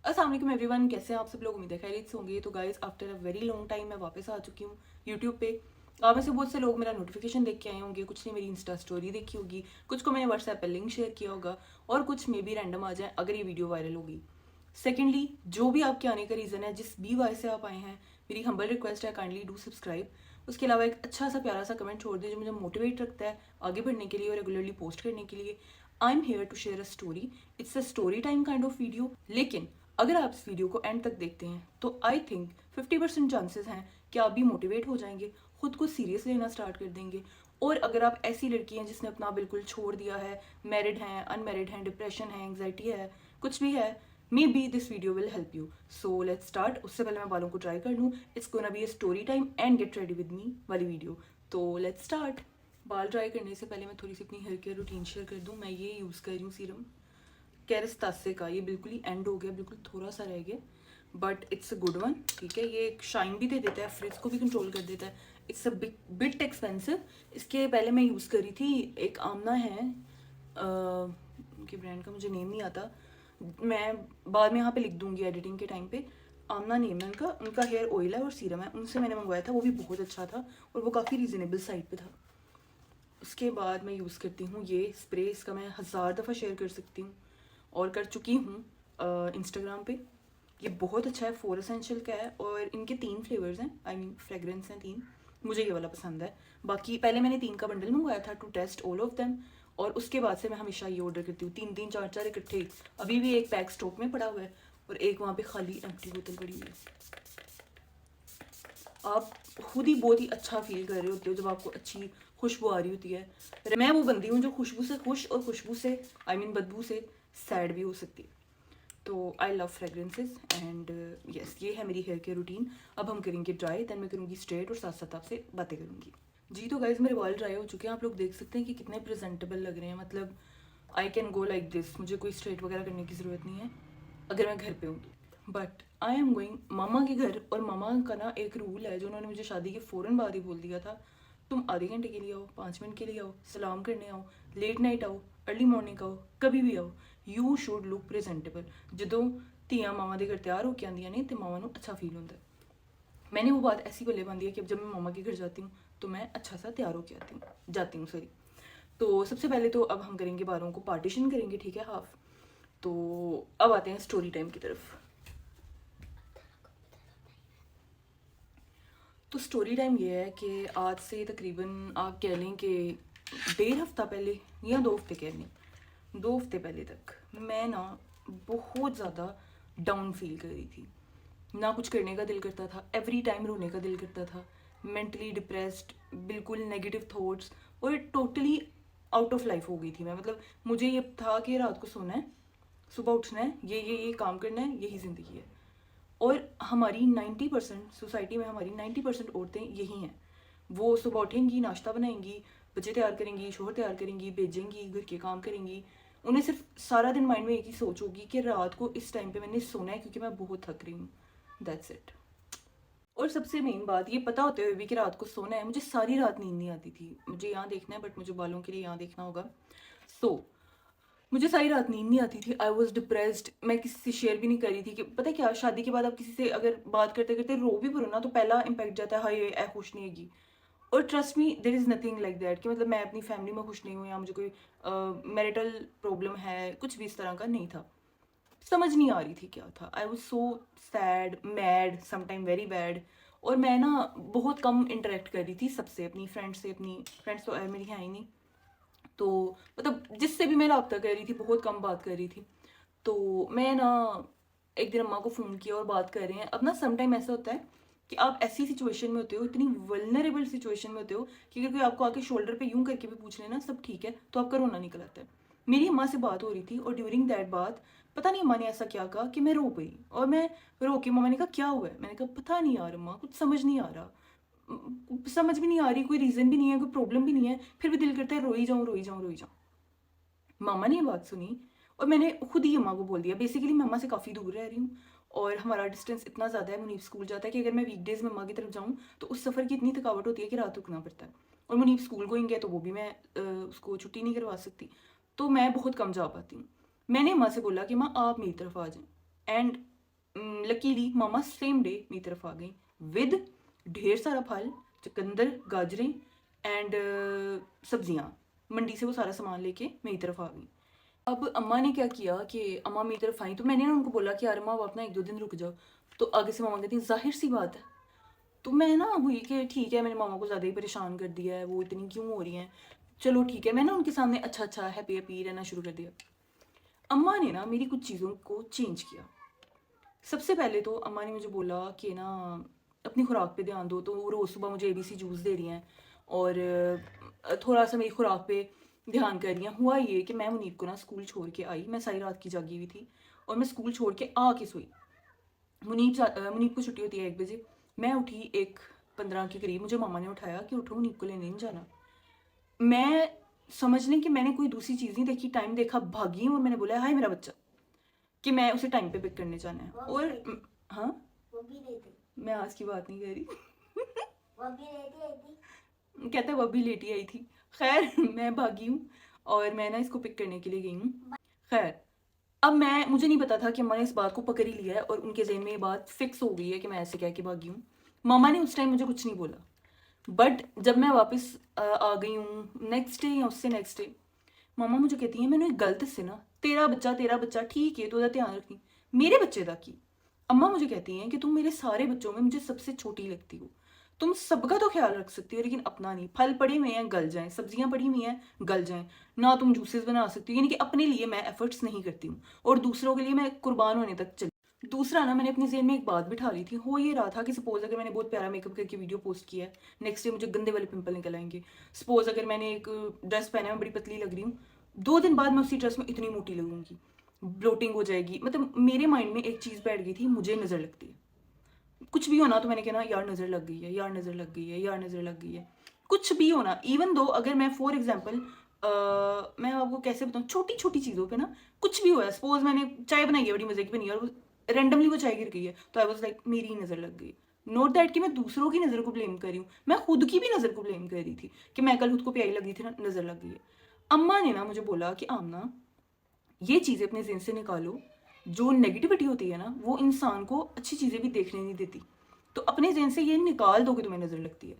अस्सलाम वालेकुम एवरीवन, कैसे हैं आप सब लोग? उम्मीद है खैरियत से होंगे। तो guys, after a very long time मैं वापस आ चुकी हूँ यूट्यूब पे। आप में से बहुत से लोग मेरा नोटिफिकेशन देख के आए होंगे, कुछ ने मेरी इंस्टा स्टोरी देखी होगी, कुछ को मैंने व्हाट्सएप पे लिंक शेयर किया होगा और कुछ मे भी रैंडम आ जाए अगर ये वीडियो वायरल होगी। सेकेंडली, जो भी आपके आने का रीज़न है, जिस भी वजह से आप आए हैं, मेरी हम्बल रिक्वेस्ट है, काइंडली डू सब्सक्राइब। उसके अलावा एक अच्छा सा प्यारा सा कमेंट छोड़ दें जो मुझे मोटिवेट रखता है आगे बढ़ने के लिए और रेगुलरली पोस्ट करने के लिए। I am here to share a story. It's a story time kind of video. लेकिन अगर आप इस वीडियो को एंड तक देखते हैं तो आई थिंक 50% चांसेस हैं कि आप भी मोटिवेट हो जाएंगे, खुद को सीरियस लेना स्टार्ट कर देंगे। और अगर आप ऐसी लड़की हैं जिसने अपना बिल्कुल छोड़ दिया है, मैरिड हैं, अनमैरिड हैं, डिप्रेशन है, एंग्जाइटी है, कुछ भी है, may be this video will help you. So let's start. उससे पहले मैं बालों को ट्राई कर लूँ। It's gonna be a story time and get ready with me वाली वीडियो। तो लेट्स स्टार्ट। बाल ट्राई करने से पहले मैं थोड़ी सी अपनी हेयर केयर रूटीन शेयर कर दूँ। मैं ये यूज़ कर रही हूँ सीरम कैरिस्तासे का। ये बिल्कुल ही एंड हो गया, बिल्कुल थोड़ा सा रह गया, but it's a good one. ठीक है, ये एक शाइन भी दे देता है, फ्रिज को भी कंट्रोल कर देता है। It's a bit expensive. इसके पहले मैं यूज़ करी थी, एक आमना है, उनके ब्रांड का मुझे नेम नहीं आता, मैं बाद में यहाँ पे लिख दूंगी एडिटिंग के टाइम पे। आमना नेम है उनका। उनका हेयर ऑयल है और सीरम है, उनसे मैंने मंगवाया था, वो भी बहुत अच्छा था और वो काफ़ी रीज़नेबल साइड पे था। उसके बाद मैं यूज़ करती हूँ ये स्प्रे। इसका मैं 1000 दफ़ा शेयर कर सकती हूँ और कर चुकी हूँ इंस्टाग्राम पे। ये बहुत अच्छा है, 4 एसेंशियल का है और इनके 3 फ्लेवर्स हैं, आई मीन फ्रेगरेंस हैं 3। मुझे ये वाला पसंद है। बाकी पहले मैंने 3 का बंडल मंगवाया था to test all of them, और उसके बाद से मैं हमेशा ये ऑर्डर करती हूँ, 3 3 4 4 इकट्ठे। अभी भी एक पैक स्टॉक में पड़ा हुआ है और एक वहाँ पे खाली एम्प्टी बोतल पड़ी हुई है। आप खुद ही बहुत ही अच्छा फील कर रहे होते हो जब आपको अच्छी खुशबू आ रही होती है। मैं वो बंदी हूँ जो खुशबू से खुश और खुशबू से आई मीन बदबू से सैड भी हो सकती है। तो I love fragrances and yes, ये है मेरी हेयर केयर रूटीन। अब हम करेंगे ड्राई, देन मैं करूँगी स्ट्रेट और साथ साथ आपसे बातें करूँगी। जी तो गाइज, मेरे बाल ड्राई हो चुके हैं। आप लोग देख सकते हैं कि कितने प्रेजेंटेबल लग रहे हैं। मतलब I can go like this, मुझे कोई स्ट्रेट वगैरह करने की ज़रूरत नहीं है अगर मैं घर पे हूँ। बट आई एम गोइंग मामा के घर, और मामा का ना एक रूल है जो उन्होंने मुझे शादी के फ़ौरन बाद ही बोल दिया था। तुम आधे घंटे के लिए आओ, 5 मिनट के लिए आओ, सलाम करने आओ, लेट नाइट आओ, अर्ली मॉर्निंग आओ, कभी भी आओ, यू शुड लुक प्रेजेंटेबल। ਜਦੋਂ ਧੀਆਂ ਮਾਵਾਂ ਦੇ ਘਰ ਤਿਆਰ ਹੋ ਕੇ ਆਉਂਦੀਆਂ ਨੇ ਤੇ ਮਾਵਾਂ ਨੂੰ अच्छा फील होता है। मैंने वो बात ऐसी पल्ले बांधी है कि अब जब मैं मामा के घर जाती हूँ तो मैं अच्छा सा तैयार होके जाती हूँ सॉरी। तो सबसे पहले तो अब हम करेंगे बालों को पार्टीशन करेंगे, ठीक है, हाफ। तो अब आते हैं स्टोरी टाइम की तरफ। तो स्टोरी टाइम ये है कि आज से तकरीबन आप कह लें कि 1.5 हफ्ता पहले या 2 हफ्ते कह लें, 2 हफ्ते पहले तक मैं ना बहुत ज़्यादा डाउन फील कर रही थी। ना कुछ करने का दिल करता था, एवरी टाइम रोने का दिल करता था, मेंटली डिप्रेस्ड, बिल्कुल नेगेटिव थॉट्स, और टोटली आउट ऑफ लाइफ हो गई थी मैं। मतलब मुझे ये था कि रात को सोना है, सुबह उठना है, ये काम करना है, यही ज़िंदगी है। और हमारी 90% सोसाइटी में हमारी 90% औरतें यही हैं। वो सुबह उठेंगी, नाश्ता बनाएंगी, बच्चे तैयार करेंगी, शोहर तैयार करेंगी, भेजेंगी, घर के काम करेंगी। उन्हें सिर्फ सारा दिन माइंड में एक ही सोच होगी कि रात को इस टाइम पे मैंने सोना है क्योंकि मैं बहुत थक रही हूँ। That's it. और सबसे मेन बात, ये पता होते हुए भी कि रात को सोना है, मुझे सारी रात नींद नहीं आती थी। मुझे यहाँ देखना है बट मुझे बालों के लिए यहाँ देखना होगा। सो मुझे सारी रात नींद नहीं आती थी। I was depressed. मैं किसी से शेयर भी नहीं कर रही थी कि पता है क्या, शादी के बाद आप किसी से अगर बात करते करते रो भी पड़ो ना तो पहला इम्पैक्ट जाता है, हाय ए खुश नहीं हैगी। और trust me, there is nothing like that कि मतलब मैं अपनी फैमिली में खुश नहीं हूँ या मुझे कोई मैरिटल प्रॉब्लम है, कुछ भी इस तरह का नहीं था। समझ नहीं आ रही थी क्या था। I was so sad, mad, sometime very bad. और मैं ना बहुत कम इंटरेक्ट कर रही थी सबसे, अपनी फ्रेंड्स से। अपनी फ्रेंड्स तो मेरी हैं ही नहीं, तो मतलब जिससे भी मैं रब्ता कर रही थी बहुत कम बात कर रही थी। तो मैं ना एक दिन अम्मा को फ़ोन किया और बात कर रहे हैं। अब ना समटाइम ऐसा होता है कि आप ऐसी सिचुएशन में होते हो, इतनी वल्नरेबल सिचुएशन में होते हो कि अगर कोई आपको आके शोल्डर पे यूं करके भी पूछ लेना सब ठीक है तो आपका रोना निकल आता है। मेरी अम्मा से बात हो रही थी और ड्यूरिंग दैट बात पता नहीं अम्मा ने ऐसा क्या कहा कि मैं रो गई। और मैं रो के, मम्मा ने कहा क्या हुआ है, मैंने कहा पता नहीं यार अम्मा, कुछ समझ नहीं आ रहा, समझ भी नहीं आ रही, कोई रीज़न भी नहीं है, कोई प्रॉब्लम भी नहीं है, फिर भी दिल करता है रोई जाऊँ रोई जाऊँ रोई जाऊँ। मामा ने ये बात सुनी और मैंने खुद ही अम्मा को बोल दिया। बेसिकली मैं अम्मा से काफ़ी दूर रह रही हूँ और हमारा डिस्टेंस इतना ज़्यादा है, मुनीफ स्कूल जाता है कि अगर मैं वीकडेज़ में अम्मा की तरफ जाऊँ तो उस सफ़र की इतनी थकावट होती है कि रात रुकना पड़ता है। और मुनीफ स्कूल गोइंग है तो वो भी मैं उसको छुट्टी नहीं करवा सकती, तो मैं बहुत कम जा पाती हूँ। मैंने अम्मा से बोला कि माँ आप मेरी तरफ आ जाएँ, and luckily mama same day मेरी तरफ आ गई विद ढेर सारा फल, चुकंदर, गाजरें एंड सब्जियां। मंडी से वो सारा सामान लेके मेरी तरफ आ गई। अब अम्मा ने क्या किया कि अम्मा मेरी तरफ आई तो मैंने ना उनको बोला कि यार अम्मा आप ना 1-2 दिन रुक जाओ। तो आगे से मामा कहती जाहिर सी बात है। तो मैं ना हुई कि ठीक है, मैंने मामा को ज़्यादा ही परेशान कर दिया है, वो इतनी क्यों हो रही हैं, चलो ठीक है। मैं ना उनके सामने अच्छा अच्छा हैप्पी हैप्पी रहना शुरू कर दिया। अम्मा ने ना मेरी कुछ चीज़ों को चेंज किया। सबसे पहले तो अम्मा ने मुझे बोला कि ना अपनी खुराक पे ध्यान दो। तो वो रोज़ सुबह मुझे ABC जूस दे रही हैं और थोड़ा सा मेरी खुराक पे ध्यान कर रही हैं। हुआ ये कि मैं मुनीब को ना स्कूल छोड़ के आई, मैं सारी रात की जागी हुई थी और मैं स्कूल छोड़ के आके सोई। मुनीब को छुट्टी होती है 1 बजे। मैं उठी 1:15 के करीब, मुझे मामा ने उठाया कि उठो मुनीब को लेने नहीं जाना। मैं समझ लें कि मैंने कोई दूसरी चीज़ नहीं देखी, टाइम देखा, भागी हूँ और मैंने बोला हाय मेरा बच्चा, कि मैं उसे टाइम पे पिक करने जाना है। और हाँ, वो भी लेती मैं आज की बात नहीं कर रही। वो भी लेती आई थी। कहता है वो भी लेटी आई थी। खैर मैं भागी हूँ और मैं ना इसको पिक करने के लिए गई हूँ। खैर अब मुझे नहीं पता था कि अम्मा ने इस बात को पकड़ ही लिया है और उनके ज़हन में ये बात फिक्स हो गई है कि मैं ऐसे कह के भागी हूँ। मामा ने उस टाइम मुझे कुछ नहीं बोला, बट जब मैं वापस आ गई हूँ नेक्स्ट डे या उससे नेक्स्ट डे, मामा मुझे कहती हैं मैंने गलत से ना तेरा बच्चा ठीक है तो ਉਹਦਾ ध्यान रखनी, मेरे बच्चे का की। अम्मा मुझे कहती हैं कि तुम मेरे सारे बच्चों में मुझे सबसे छोटी लगती हो, तुम सबका तो ख्याल रख सकती हो लेकिन अपना नहीं। फल पड़े हुए हैं गल जाएं, सब्जियां पड़ी हुई हैं गल जाएं, ना तुम जूसेस बना सकती हो। यानी कि अपने लिए मैं एफर्ट्स नहीं करती हूँ और दूसरों के लिए मैं कुर्बान होने तक चली। दूसरा ना, मैंने अपने ज़हन में एक बात बिठा ली थी। हो ये रहा था कि सपोज अगर मैंने बहुत प्यारा मेकअप करके वीडियो पोस्ट किया है, नेक्स्ट डे मुझे गंदे वाले पिंपल निकल आएंगे। सपोज अगर मैंने एक ड्रेस पहना है, मैं बड़ी पतली लग रही हूँ, 2 दिन बाद मैं उसी ड्रेस में इतनी मोटी लगूंगी, ब्लोटिंग हो जाएगी। मतलब मेरे माइंड में एक चीज़ बैठ गई थी, मुझे नज़र लगती है। कुछ भी होना तो मैंने कहना यार नज़र लग गई है, यार नज़र लग गई है, यार नज़र लग गई है। कुछ भी होना, इवन दो अगर मैं फॉर एग्जाम्पल मैं आपको कैसे बताऊँ, छोटी छोटी चीज़ों पे ना कुछ भी हुआ। सपोज मैंने चाय बनाई है, बड़ी मज़े की बनी है और रेंडमली वो चाय गिर गई है, तो आई वॉज लाइक मेरी ही नज़र लग गई। नोट दैट कि मैं दूसरों की नज़र को ब्लेम कर रही हूँ, मैं खुद की भी नज़र को ब्लेम कर रही थी कि मैं कल खुद को प्यारी लग रही थी ना, नज़र लग गई है। अम्मा ने ना मुझे बोला कि आमना ये चीज़ें अपने ज़हन से निकालो। जो नेगेटिविटी होती है ना, वो इंसान को अच्छी चीज़ें भी देखने नहीं देती। तो अपने ज़हन से ये निकाल दो कि तुम्हें नज़र लगती है।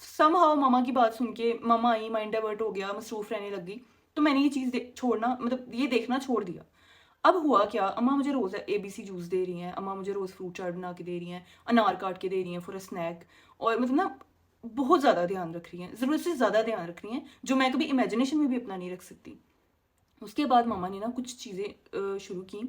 समहाउ मामा की बात सुन के मामा आई, माइंड डाइवर्ट हो गया, मसरूफ रहने लग गई। तो मैंने ये चीज़ छोड़ना, मतलब ये देखना छोड़ दिया। अब हुआ क्या, अम्मा मुझे रोज़ ABC जूस दे रही हैं, अम्मा मुझे रोज़ फ्रूट चाट बना के दे रही हैं, अनार काट के दे रही हैं फॉर अ स्नैक। और मतलब ना बहुत ज़्यादा ध्यान रख रही हैं, ज़रूरत से ज़्यादा ध्यान रख रही हैं, जो मैं कभी इमेजिनेशन में भी अपना नहीं रख सकती। उसके बाद मामा ने ना कुछ चीज़ें शुरू की।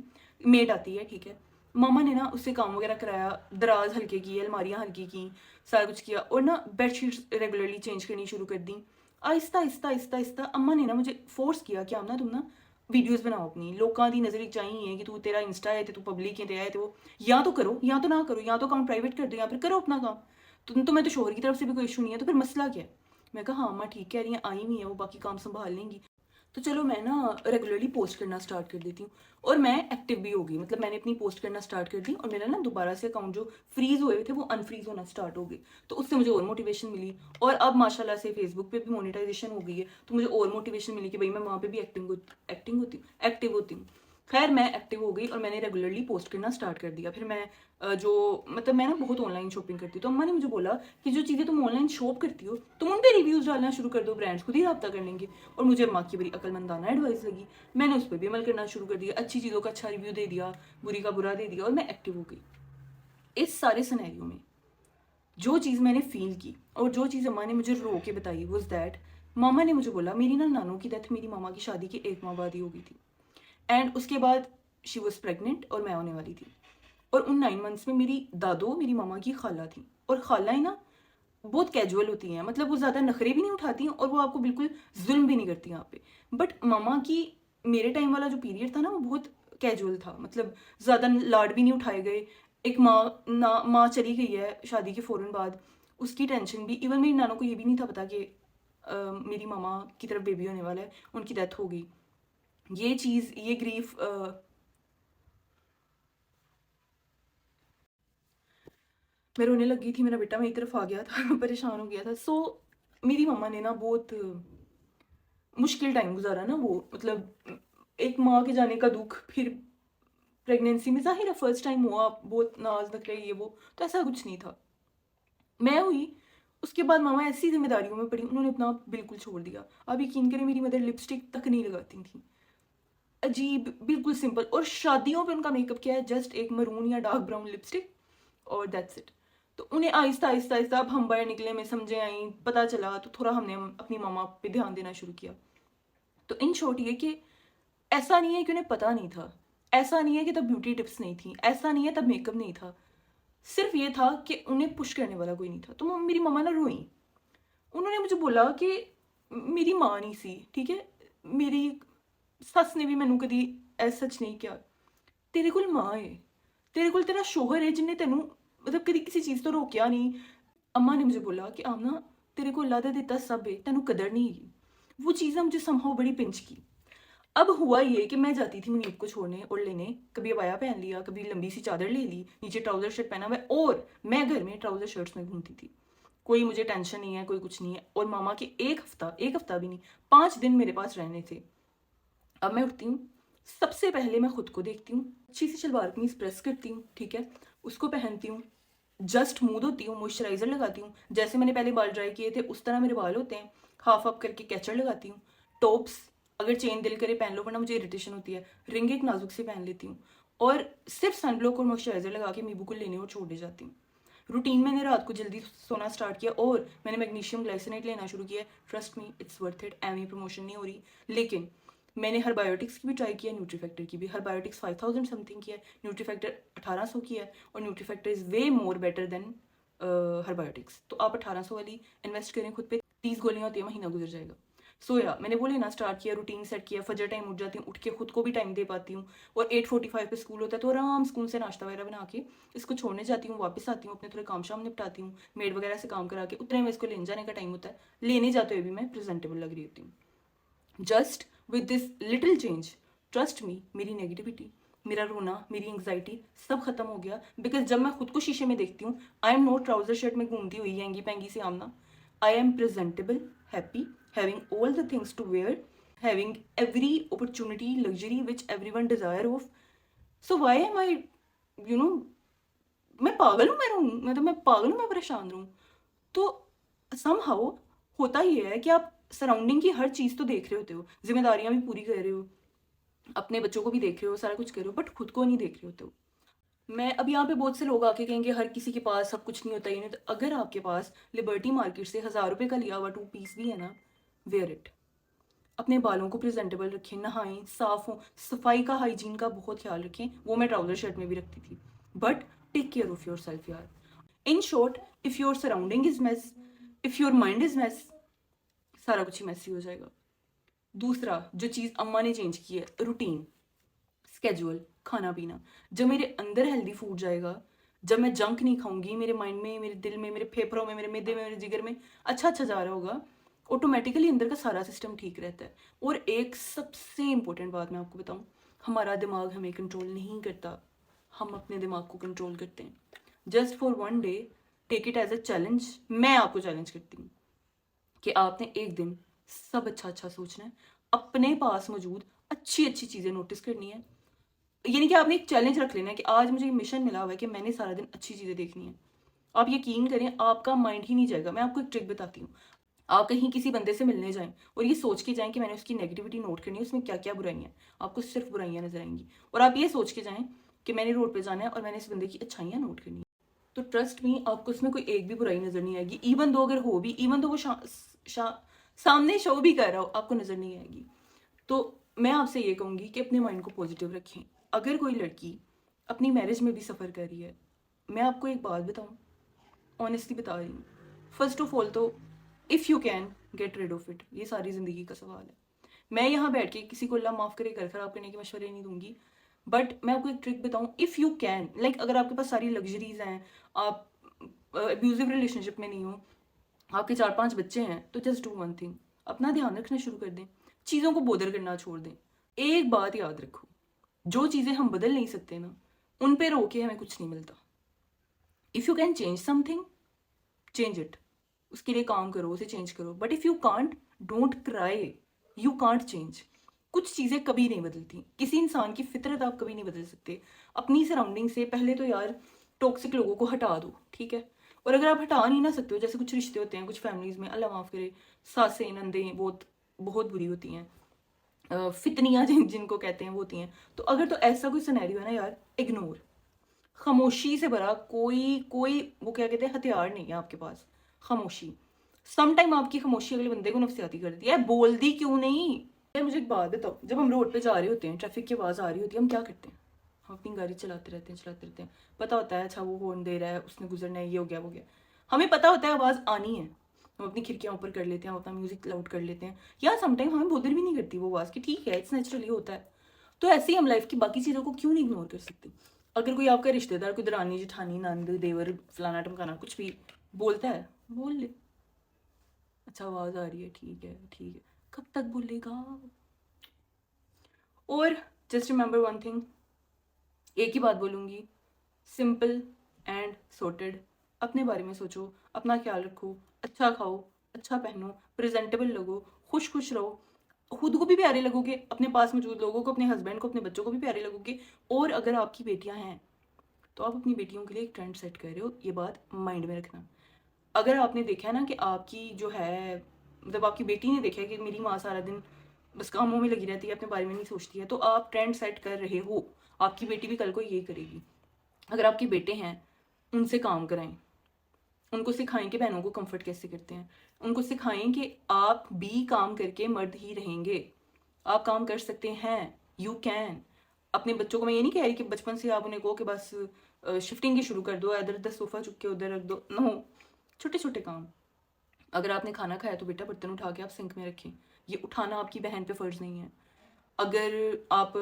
मेड आती है, ठीक है, मामा ने ना उससे काम वगैरह कराया, दराज हल्के की, अलमारियाँ हल्की की, सारा कुछ किया और ना बेडशीट्स रेगुलरली चेंज करनी शुरू कर दी। आहिस्ता आहिस्ता आहिस्ता आहिस्ता अम्मा ने ना मुझे फोर्स किया कि आमना तुम ना वीडियोस बनाओ अपनी, लोगों की नज़र चाहिए कि तू तेरा इंस्टा है तो तू पब्लिक है, तेरा है तो या तो करो या तो ना करो, या तो अकाउंट प्राइवेट कर दो या फिर करो अपना काम। तुम्हें तो शोहर की तरफ से भी कोई इशू नहीं है, तो फिर मसला क्या है। मैं कहा हाँ अम्मा ठीक कह रही हैं, आई हुई है वो, बाकी काम संभाल लेंगी। तो चलो मैं ना रेगुलरली पोस्ट करना स्टार्ट कर देती हूँ और मैं एक्टिव भी हो गई। मतलब मैंने अपनी पोस्ट करना स्टार्ट कर दी और मेरा ना दोबारा से अकाउंट जो फ्रीज हुए हुए थे वो अनफ्रीज होना स्टार्ट हो गए। तो उससे मुझे और मोटिवेशन मिली और अब माशाल्लाह से फेसबुक पे भी मोनेटाइजेशन हो गई है, तो मुझे और मोटिवेशन मिली कि भाई मैं वहाँ पे भी एक्टिव होती हूँ। खैर मैं एक्टिव हो गई और मैंने रेगुलरली पोस्ट करना स्टार्ट कर दिया। फिर मैं जो मतलब मैं ना बहुत ऑनलाइन शॉपिंग करती हूँ, तो अम्मा ने मुझे बोला कि जो चीज़ें तुम ऑनलाइन शॉप करती हो तुम उन पर रिव्यूज़ डालना शुरू कर दो, ब्रांड्स खुद ही रब्ता कर लेंगे। और मुझे अम्मा की बड़ी अकलमंदाना एडवाइस लगी, मैंने उस पर भी अमल करना शुरू कर दिया। अच्छी चीज़ों का अच्छा रिव्यू दे दिया, बुरी का बुरा दे दिया और मैं एक्टिव हो गई। इस सारे सिनेरियो में जो चीज़ मैंने फील की और जो चीज़ अम्मा ने मुझे रो के बताई वॉज दैट, मामा ने मुझे बोला मेरी ना नानू की डेथ मेरी मामा की शादी के 1 माह बाद ही हो गई थी एंड उसके बाद शी वॉज प्रेगनेंट और मैं होने वाली थी। और उन 9 मंथ्स में मेरी दादो मेरी मामा की खाला थी, और खालाएं ना बहुत कैजुअल होती हैं, मतलब वो ज़्यादा नखरे भी नहीं उठाती हैं और वो आपको बिल्कुल जुल्म भी नहीं करती यहाँ पे। बट मामा की मेरे टाइम वाला जो पीरियड था ना वो बहुत कैजुअल था, मतलब ज़्यादा लाड भी नहीं उठाए गए। एक माँ चली गई है शादी के फ़ौरन बाद, उसकी टेंशन भी। इवन मेरी नानों को ये भी नहीं था पता कि मेरी मामा की तरफ बेबी होने वाला है, उनकी डेथ हो गई। ये चीज़, ये ग्रीफ, मैं रोने लगी थी, मेरा बेटा मेरी तरफ आ गया था, परेशान हो गया था। सो मेरी मम्मा ने ना बहुत मुश्किल टाइम गुजारा ना वो, मतलब एक माँ के जाने का दुख, फिर प्रेगनेंसी में ज़ाहिर है फर्स्ट टाइम हुआ, बहुत नाज नखरे ये वो, तो ऐसा कुछ नहीं था। मैं हुई, उसके बाद मामा ऐसी जिम्मेदारियों में पड़ी, उन्होंने अपना आप बिल्कुल छोड़ दिया। आप यकीन करें मेरी मदर लिपस्टिक तक नहीं लगाती थी, अजीब, बिल्कुल सिंपल। और शादियों पे उनका मेकअप क्या है, जस्ट एक मरून या डार्क ब्राउन लिपस्टिक और दैट्स इट। तो उन्हें आहिस्ता आहिस्ता आहिस्ता, अब हम बाहर निकले, में समझे आई, पता चला, तो थोड़ा हमने अपनी मामा पे ध्यान देना शुरू किया। तो इन शॉर्ट ये कि ऐसा नहीं है कि उन्हें पता नहीं था, ऐसा नहीं है कि तब ब्यूटी टिप्स नहीं थी, ऐसा नहीं है तब मेकअप नहीं था, सिर्फ ये था कि उन्हें पुश करने वाला कोई नहीं था। तो मेरी मम्मा ना रोई, उन्होंने मुझे बोला कि मेरी माँ नहीं सी, ठीक है, मेरी सस ने भी मैनू कभी ऐसा सच नहीं किया, तेरे कोल माँ है, तेरे कोल तेरा शोहर है जिन्हें तेनू मतलब कभी किसी चीज़ तो रोकिया नहीं। अम्मा ने मुझे बोला कि आमना तेरे को अल्लाह दा दिता सब है, तेनू कदर नहीं है। वो चीज़ मुझे समहाउ बड़ी पिंच की। अब हुआ ये कि मैं जाती थी मुनीब को छोड़ने और लेने, कभी अबाया पहन लिया, कभी लंबी सी चादर ले ली, नीचे ट्राउजर शर्ट पहना हुआ है, और मैं घर में ट्राउजर शर्ट्स में घूमती थी। कोई मुझे टेंशन नहीं है, कोई कुछ नहीं है। और मामा के एक हफ्ता भी नहीं, 5 दिन मेरे पास रहने थे। अब मैं उठती हूँ, सबसे पहले मैं खुद को देखती हूँ, अच्छी सी शलवार कमीज प्रेस करती हूँ, ठीक है, उसको पहनती हूँ, जस्ट मुंह धोती हूँ, मॉइस्चराइजर लगाती हूँ, जैसे मैंने पहले बाल ड्राई किए थे उस तरह मेरे बाल होते हैं, हाफ अप करके कैचर लगाती हूँ, टॉप्स अगर चेन दिल करे पहन लो, वरना मुझे इरिटेशन होती है, रिंग एक नाजुक से पहन लेती हूँ, और सिर्फ सनब्लॉक और मॉइस्चराइजर लगा के मीबू को लेने और छोड़ने जाती हूँ। रूटीन मैंने रात को जल्दी सोना स्टार्ट किया और मैंने मैग्नीशियम ग्लाइसिनेट लेना शुरू किया। Trust me it's worth it, एमी प्रमोशन नहीं हो रही, लेकिन मैंने हर्बायोटिक्स की भी ट्राई किया, न्यूट्रीफैक्टर की भी। हर्बायोटिक्स 5000 समथिंग की है, न्यूट्रीफैक्टर 1800 की है, और Nutrifactor is way more better than Herbiotics. तो आप 1800 वाली इन्वेस्ट करें खुद पे, 30 गोलियाँ होती है, महीना गुजर जाएगा। सो या मैंने वो लेना स्टार्ट किया, रूटीन सेट किया, फजर टाइम उठ जाती हूँ, उठ के खुद को भी टाइम दे पाती हूँ, और 8:45 पे स्कूल होता है तो आराम स्कूल से नाश्ता वगैरह बना के इसको छोड़ने जाती हूँ, वापस आती हूँ, अपने थोड़े काम शाम निपटाती हूँ, मेड वगैरह से काम करा के उतने में इसको लेने जाने का टाइम होता है। लेने जाते हुए भी मैं प्रेजेंटेबल लग रही होती हूँ। Just with this little change, trust me, मेरी नेगेटिविटी, मेरा रोना, मेरी एंग्जाइटी सब खत्म हो गया। बिकॉज जब मैं खुद को शीशे में देखती हूँ, I am not trouser shirt में घूमती हुई यंगी पैंगी से आमना, I am presentable, happy, having all the things to wear, having every opportunity, luxury which everyone desire of. So why am I, you know, मैं पागल हूँ, मैं रहूँ, मतलब मैं पागल हूँ, मैं परेशान रहूँ। तो समहाउ होता ही है कि आप सराउंडिंग की हर चीज़ तो देख रहे होते हो, जिम्मेदारियां भी पूरी कर रहे हो, अपने बच्चों को भी देख रहे हो, सारा कुछ कर रहे हो, बट खुद को नहीं देख रहे होते हो। मैं अब यहाँ पे बहुत से लोग आके कहेंगे हर किसी के पास सब कुछ नहीं होता, ही नहीं। तो अगर आपके पास लिबर्टी मार्केट से 1000 रुपये का लिया हुआ 2 पीस भी है ना, वेयर इट। अपने बालों को प्रेजेंटेबल रखें, नहाएं, साफ हो, सफाई का, हाइजीन का बहुत ख्याल रखें। वो मैं ट्राउजर शर्ट में भी रखती थी, but take care of yourself यार। In short, if your surrounding is mess, if your mind is mess, सारा कुछ ही मैसी हो जाएगा। दूसरा जो चीज़ अम्मा ने चेंज की है, रूटीन, स्केड्यूल, खाना पीना। जब मेरे अंदर हेल्दी फूड जाएगा, जब मैं जंक नहीं खाऊंगी, मेरे माइंड में, मेरे दिल में, मेरे फेफड़ों में, मेरे मैदे में, मेरे जिगर में अच्छा अच्छा जा रहा होगा, ऑटोमेटिकली अंदर का सारा सिस्टम ठीक रहता है। और एक सबसे इंपॉर्टेंट बात मैं आपको बताऊं, हमारा दिमाग हमें कंट्रोल नहीं करता, हम अपने दिमाग को कंट्रोल करते हैं। Just for 1 day, take it as a challenge. मैं आपको चैलेंज करती हूँ कि आपने एक दिन सब अच्छा अच्छा सोचना है, अपने पास मौजूद अच्छी अच्छी चीज़ें नोटिस करनी है। यानी कि आपने एक चैलेंज रख लेना है कि आज मुझे मिशन मिला हुआ है कि मैंने सारा दिन अच्छी चीज़ें देखनी है। आप यकीन करें, आपका माइंड ही नहीं जाएगा। मैं आपको एक ट्रिक बताती हूँ। आप कहीं किसी बंदे से मिलने जाएं और ये सोच के जाएं कि मैंने उसकी नेगेटिविटी नोट करनी है, उसमें क्या क्या बुराइयां, आपको सिर्फ बुराइयां नजर आएंगी। और आप ये सोच के जाएं कि मैंने रोड पे जाना है और मैंने इस बंदे की अच्छाइयां नोट करनी है, तो ट्रस्ट मी, आपको उसमें कोई एक भी बुराई नजर नहीं आएगी। इवन दो अगर हो भी, इवन दो वो सामने शो भी कर रहा हो, आपको नजर नहीं आएगी। तो मैं आपसे ये कहूँगी कि अपने माइंड को पॉजिटिव रखें। अगर कोई लड़की अपनी मैरिज में भी सफ़र कर रही है, मैं आपको एक बात बताऊँ, ऑनेस्टली बता रही हूँ, फर्स्ट ऑफ ऑल तो if you can get rid of it, ये सारी ज़िंदगी का सवाल है। मैं यहाँ बैठ के किसी को अल्लाह माफ़ करे घर खराब करने के मशवरे नहीं दूंगी, बट मैं आपको एक ट्रिक बताऊँ, इफ़ यू कैन, लाइक अगर आपके पास सारी लग्जरीज हैं, आप अब्यूजिव रिलेशनशिप में नहीं हो, आपके 4-5 बच्चे हैं, तो जस्ट डू वन थिंग, अपना ध्यान रखना शुरू कर दें, चीज़ों को बोदर करना छोड़ दें। एक बात याद रखो, जो चीज़ें हम बदल नहीं सकते ना, उन पे रोके हमें कुछ नहीं मिलता। If you can change something, change it, उसके लिए काम करो, उसे चेंज करो। But if you can't, don't cry, you can't change. कुछ चीज़ें कभी नहीं बदलती, किसी इंसान की फितरत आप कभी नहीं बदल सकते। अपनी सराउंडिंग से पहले तो यार टॉक्सिक लोगों को हटा दो, ठीक है। और अगर आप हटा नहीं ना सकते हो, जैसे कुछ रिश्ते होते हैं कुछ फैमिलीज़ में, अल्लाह माफ़ करे, सासें नंदें बहुत बहुत बुरी होती हैं, फितनियाँ जिनको कहते हैं वो होती हैं। तो अगर तो ऐसा कोई सिनेरियो है ना यार, इग्नोर, खामोशी से भरा कोई कोई वो क्या कहते हैं हथियार नहीं है आपके पास, खामोशी। सम टाइम आपकी खामोशी अगले बंदे को नफसियाती कर दी है, बोल दी क्यों नहीं। यार मुझे एक बात बताओ, जब हम रोड पे जा रहे होते हैं, ट्रैफिक की आवाज़ आ रही होती है, हम क्या करते हैं? हम अपनी गाड़ी चलाते रहते हैं। पता होता है अच्छा वो हॉर्न दे रहा है, उसने गुजरना है, ये हो गया वो गया, हमें पता होता है आवाज़ आनी है, हम अपनी खिड़कियाँ ऊपर कर लेते हैं, हम अपना म्यूजिक लाउड कर लेते हैं। या समटाइम हमें बोदर भी नहीं करती वो आवाज़ की, ठीक है इट्स नेचुरली होता है। तो ऐसे ही हम लाइफ की बाकी चीज़ों को क्यों नहीं इग्नोर कर सकते? अगर कोई आपका रिश्तेदार, कोई दरानी जेठानी नंद देवर फलाना टमकाना कुछ भी बोलता है, बोल ले, अच्छा आवाज़ आ रही है, ठीक है ठीक है, कब तक बोलेगा? और जस्ट रिमेंबर वन थिंग, एक ही बात बोलूँगी, सिंपल एंड सॉर्टेड। अपने बारे में सोचो, अपना ख्याल रखो, अच्छा खाओ, अच्छा पहनो, प्रेजेंटेबल लगो, खुश खुश रहो, खुद को भी प्यारे लगोगे, अपने पास मौजूद लोगों को, अपने हस्बैंड को, अपने बच्चों को भी प्यारे लगोगे। और अगर आपकी बेटियां हैं तो आप अपनी बेटियों के लिए एक ट्रेंड सेट कर रहे हो, ये बात माइंड में रखना। अगर आपने देखा है ना कि आपकी जो है, मतलब आपकी बेटी ने देखा है कि मेरी माँ सारा दिन बस कामों में लगी रहती है, अपने बारे में नहीं सोचती है, तो आप ट्रेंड सेट कर रहे हो, आपकी बेटी भी कल को ये करेगी। अगर आपके बेटे हैं, उनसे काम कराएं, उनको सिखाएं कि बहनों को कंफर्ट कैसे करते हैं, उनको सिखाएं कि आप भी काम करके मर्द ही रहेंगे, आप काम कर सकते हैं, यू कैन। अपने बच्चों को मैं ये नहीं कह रही कि बचपन से आप उन्हें कहो कि बस शिफ्टिंग ही शुरू कर दो, इधर उधर सोफा चुक के उधर रख दो, नो, छोटे छोटे काम। अगर आपने खाना खाया तो बेटा बर्तन उठा के आप सिंक में रखें, ये उठाना आपकी बहन पे फर्ज नहीं है। अगर आप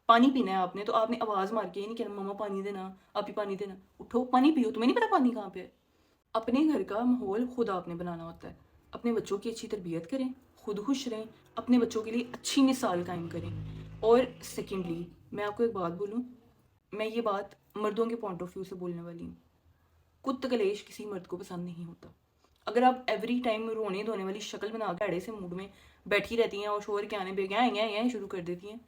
पानी पीना है आपने, तो आपने आवाज़ मार के ये नहीं कहना मम्मा पानी देना, आप ही पानी देना, उठो पानी पियो, तुम्हें नहीं पता पानी कहाँ पे है। अपने घर का माहौल खुद आपने बनाना होता है। अपने बच्चों की अच्छी तरबियत करें, खुद खुश रहें, अपने बच्चों के लिए अच्छी मिसाल कायम करें। और सेकेंडली मैं आपको एक बात बोलूँ, मैं ये बात मर्दों के पॉइंट ऑफ व्यू से बोलने वाली हूँ, कुत्त कलेश किसी मर्द को पसंद नहीं होता। अगर आप एवरी टाइम रोने धोने वाली शक्ल बना के अड़े से मूड में बैठी रहती हैं और शोहर के आने पे यहाँ शुरू कर देती हैं,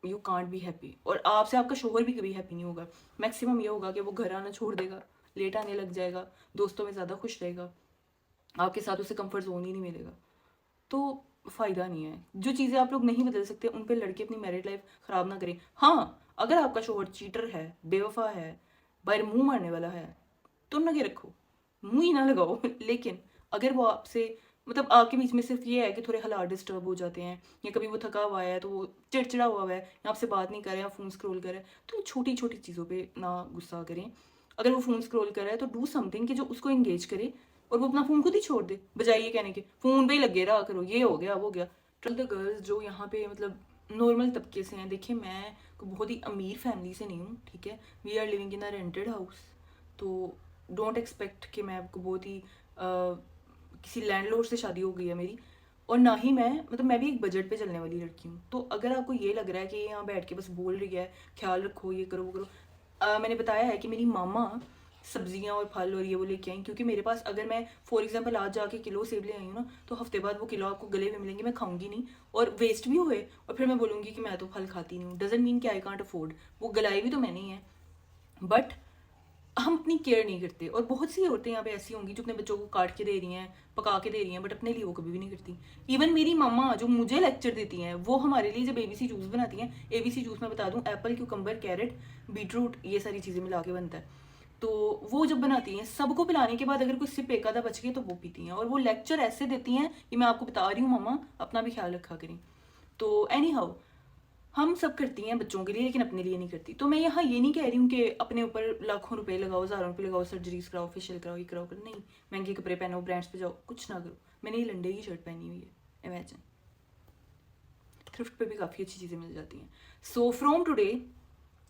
यू कांट बी हैप्पी। और आपसे आपका शोहर भी कभी हैप्पी नहीं होगा। मैक्सिमम ये होगा कि वो घर आना छोड़ देगा, लेट आने लग जाएगा, दोस्तों में ज़्यादा खुश रहेगा, आपके साथ उसे कंफर्ट जोन ही नहीं मिलेगा। तो फ़ायदा नहीं है। जो चीज़ें आप लोग नहीं बदल सकते उन पे लड़के अपनी मैरिड लाइफ ख़राब ना करें। हाँ, अगर आपका शोहर चीटर है, बेवफा है, बाहर मुंह मारने वाला है, तो लगे रखो, मुंह ही ना लगाओ। लेकिन अगर वो आपसे, मतलब आपके बीच में सिर्फ ये है कि थोड़े हालात डिस्टर्ब हो जाते हैं, या कभी वो थका हुआ है तो वो चिड़चिड़ा हुआ है, या आपसे बात नहीं कर रहे हैं, फ़ोन स्क्रॉल कर रहे हैं, तो छोटी छोटी चीज़ों पे ना गुस्सा करें। अगर वो फ़ोन स्क्रॉल कर रहा है तो डू समथिंग कि जो उसको एंगेज करे, और वो अपना फ़ोन खुद ही छोड़ दे, बजाय ये कहने के फ़ोन पे ही लगे रहा करो, ये हो गया वो गया। ट्रल द गर्ल्स जो यहाँ पे मतलब नॉर्मल तबके से हैं, देखिए मैं बहुत ही अमीर फैमिली से नहीं हूँ, ठीक है, we are living in a rented house, तो डोंट एक्सपेक्ट कि मैं आपको बहुत ही किसी लैंडलॉर्ड से शादी हो गई है मेरी, और ना ही मैं, मतलब मैं भी एक बजट पे चलने वाली लड़की हूँ। तो अगर आपको ये लग रहा है कि ये यहाँ बैठ के बस बोल रही है ख्याल रखो ये करो वो करो, मैंने बताया है कि मेरी मामा सब्जियां और फल और ये वो लेके आई, क्योंकि मेरे पास अगर मैं फॉर एग्जांपल आज जाके किलो सेब ले आई हूँ ना, तो हफ्ते बाद वो किलो आपको गले में मिलेंगे, मैं खाऊंगी नहीं और वेस्ट भी हुए, और फिर मैं बोलूँगी कि मैं तो फल खाती नहीं हूँ। डजंट मीन कि आई कांट अफोर्ड, वो गलाई भी तो मैंने ही है, बट हम अपनी केयर नहीं करते। और बहुत सी औरतें यहाँ पे ऐसी होंगी जो अपने बच्चों को काट के दे रही हैं, पका के दे रही हैं, बट अपने लिए वो कभी भी नहीं करती। इवन मेरी मम्मा जो मुझे लेक्चर देती हैं, वो हमारे लिए जब एबीसी जूस बनाती हैं, एबीसी जूस मैं बता दूं एप्पल क्यूकम्बर कैरेट बीटरूट ये सारी चीज़ें मिला के बनता है, तो वो जब बनाती हैं सबको पिलाने के बाद अगर कोई सिप एक आधा बच गए तो वो पीती हैं, और वो लेक्चर ऐसे देती हैं कि मैं आपको बता रही हूँ मम्मा अपना भी ख्याल रखा करें। तो एनी हाउ हम सब करती हैं बच्चों के लिए, लेकिन अपने लिए नहीं करती। तो मैं यहाँ ये नहीं कह रही हूँ कि अपने ऊपर लाखों रुपए लगाओ, हज़ारों रुपए लगाओ, सर्जरीज कराओ, फेशियल कराओ, ये कराओ कर, नहीं, महंगे कपड़े पहनो, ब्रांड्स पे जाओ, कुछ ना करो। मैंने ये लंडे की शर्ट पहनी हुई है, इमेजिन। थ्रिफ्ट पे भी काफ़ी अच्छी चीज़ें मिल जाती हैं। सो फ्रॉम टुडे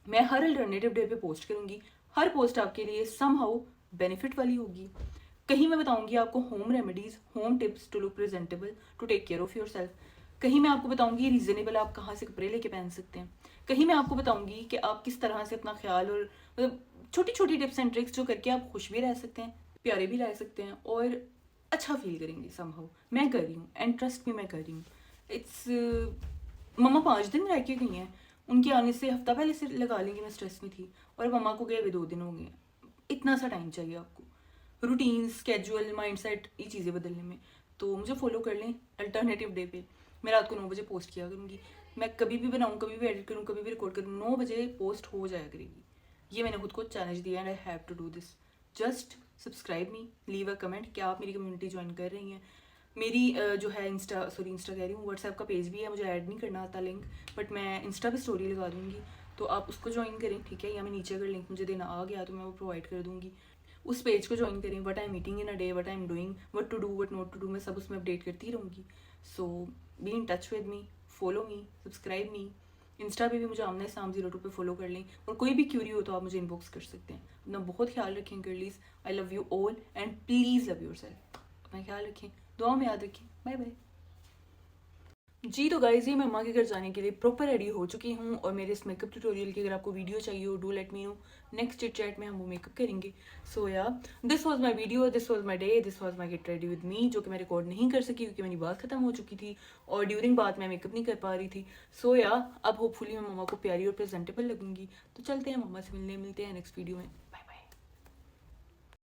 मैं हर अल्टरनेटिव डे पे पोस्ट करूँगी, हर पोस्ट आपके लिए समहाउ बेनिफिट वाली होगी। कहीं मैं बताऊंगी आपको home remedies, home tips to look presentable, to take care of yourself. कहीं मैं आपको बताऊंगी रीजनेबल आप कहाँ से कपड़े लेके पहन सकते हैं। कहीं मैं आपको बताऊंगी कि आप किस तरह से अपना ख्याल और मतलब छोटी छोटी टिप्स एंड ट्रिक्स जो करके आप खुश भी रह सकते हैं, प्यारे भी रह सकते हैं, और अच्छा फील करेंगे समहाउ। मैं कर रही हूँ, एंड ट्रस्ट में मैं कर रही हूँ। इट्स मम्मा 5 दिन रह के गई हैं, उनके आने से हफ्ता पहले से लगा लेंगे मैं स्ट्रेस में थी, और मम्मा को गए हुए 2 दिन हो गए हैं। इतना सा टाइम चाहिए आपको रूटीन, स्केड्यूल, माइंडसेट, ये चीज़ें बदलने में। तो मुझे फॉलो कर लें अल्टरनेटिव डे पे। मैं रात को 9 बजे पोस्ट किया करूँगी, मैं कभी भी बनाऊँ, कभी भी एडिट करूँ, कभी भी रिकॉर्ड करूँ, 9 बजे पोस्ट हो जाया करेगी। ये मैंने खुद को चैलेंज दिया and I have to do this. Just subscribe me, leave a comment, क्या आप मेरी कम्युनिटी ज्वाइन कर रही हैं। मेरी जो है इंस्टा कह रही हूँ, व्हाट्सएप का पेज भी है, मुझे ऐड नहीं करना आता लिंक, बट मैं इंस्टा पे स्टोरी लगा दूँगी, तो आप उसको ज्वाइन करें, ठीक है। या मैं नीचे अगर लिंक मुझे देना आ गया तो मैं वो प्रोवाइड कर दूँगी। उस पेज को ज्वाइन करें, what I am eating in a day, what I am doing, what to do, what not to do, मैं सब उसमें अपडेट करती रहूँगी। So be in touch with me, follow me, subscribe me. Insta पे भी मुझे आमना इस्लाम 02 पे फॉलो कर लें, और कोई भी क्यूरी हो तो आप मुझे इनबॉक्स कर सकते हैं। अपना बहुत ख्याल रखें girlies, I love you all and please love yourself. अपना ख्याल रखें, दुआ में याद रखें, बाय बाय। जी तो गाइज, ये मैं मम्मा के घर जाने के लिए प्रॉपर रेडी हो चुकी हूँ, और मेरे इस मेकअप ट्यूटोरियल की अगर आपको वीडियो चाहिए हो, do let me know, next chit chat में हम वो मेकअप करेंगे। सो या this was my video, this was my day, this was my get ready with me, जो कि मैं रिकॉर्ड नहीं कर सकी क्योंकि मेरी बात खत्म हो चुकी थी, और ड्यूरिंग बात मैं मेकअप नहीं कर पा रही थी। सो या अब होपफुली मैं मम्मा को प्यारी और प्रेजेंटेबल लगूंगी। तो चलते हैं मम्मा से मिलते हैं नेक्स्ट वीडियो में।